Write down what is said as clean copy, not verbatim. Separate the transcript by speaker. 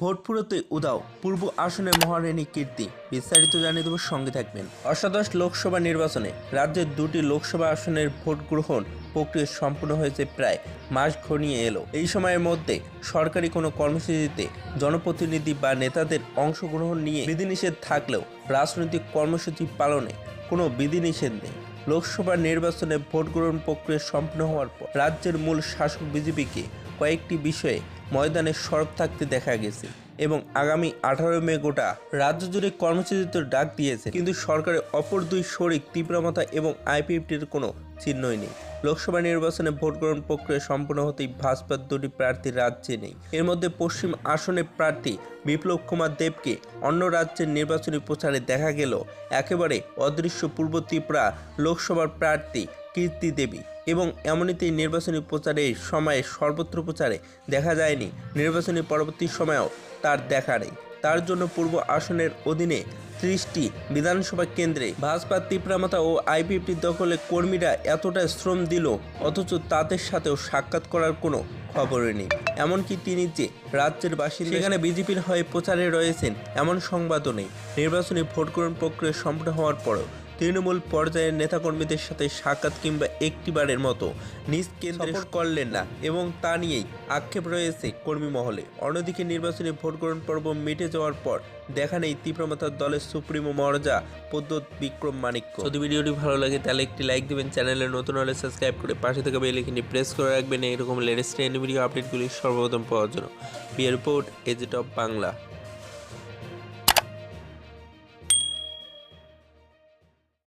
Speaker 1: Vote পুরোতে উদাও পূর্ব আসনে মহারানী কীর্তি। বিস্তারিত জানিয়ে দেব, সঙ্গে থাকবেন। অষ্টাদশ লোকসভা নির্বাচনে রাজ্যের দুটি লোকসভা আসনের ভোট গ্রহণ প্রক্রিয়া সম্পূর্ণ হয়েছে, প্রায় মাস ঘনিয়ে এলো। এই সময়ের মধ্যে সরকারি কোনো কর্মসূচিতে জনপ্রতিনিধি বা নেতাদের অংশগ্রহণ নিয়ে বিধিনিষেধ থাকলেও রাজনৈতিক কর্মসূচি পালনে কোনো বিধিনিষেধ নেই। লোকসভা নির্বাচনে ভোট গ্রহণ প্রক্রিয়া সম্পন্ন হওয়ার পর রাজ্যের মূল শাসক বিজেপিকে কয়েকটি বিষয়ে ময়দানে সরব থাকতে দেখা গেছে এবং আগামী 18 মে গোটা রাজ্য জুড়ে কর্মসূচিতে ডাক দিয়েছে। কিন্তু সরকারের অপর দুই শরিক তীব্রমাত্রা এবং আইপিএফটির কোনো চিহ্নই নেই। লোকসভা নির্বাচনে ভোট গ্রহণ প্রক্রিয়া সম্পন্ন হতেই ভাজপার দুটি প্রার্থী রাজ্যে নেই। এর মধ্যে পশ্চিম আসনের প্রার্থী বিপ্লব কুমার দেবকে অন্য রাজ্যের নির্বাচনী প্রচারে দেখা গেল একেবারে অদৃশ্য পূর্ব ত্রিপুরা লোকসভার প্রার্থী কীর্তি দেবী, এবং এমনিতেই নির্বাচনী প্রচারের সময়ে সর্বত্র প্রচারে দেখা যায়নি। নির্বাচনী পরবর্তী সময়েও তার দেখা নেই। তার জন্য পূর্ব আসনের অধীনে 30টি বিধানসভা কেন্দ্রে ভাজপা তীব্রমাত্রা ও আইপিএফটি দখলে কর্মীরা এতটা শ্রম দিল, অথচ তাদের সাথেও সাক্ষাৎ করার কোনো খবরই নেই। এমনকি তিনি যে রাজ্যের বাসিন্দা সেখানে বিজেপির হয়ে প্রচারে রয়েছেন এমন সংবাদও নেই। নির্বাচনী ভোট গ্রহণ প্রক্রিয়া সম্পন্ন হওয়ার পরও তৃণমূল পর্যায়ের নেতাকর্মীদের সাথে সাক্ষাৎ কিংবা একটিবারের মতো নিজ কেন্দ্রে করলেন না, এবং তা নিয়েই আক্ষেপ রয়েছে কর্মী মহলে। অন্যদিকে নির্বাচনী ভোট গ্রহণ পর্ব মিটে যাওয়ার পর দেখা নেই তীব্রমাত্রার দলের সুপ্রিমো মর্যাদা পদ্মত বিক্রম মাণিক্য। যদি ভিডিওটি ভালো লাগে তাহলে একটি লাইক দেবেন, চ্যানেলে নতুন হলে সাবস্ক্রাইব করে পাশে থাকা বেল আইকনটি প্রেস করে রাখবেন এরকম লেটেস্ট ভিডিও আপডেটগুলি সর্বপ্রথম পাওয়ার জন্য। বিয়ার রিপোর্ট, এজ অফ বাংলা।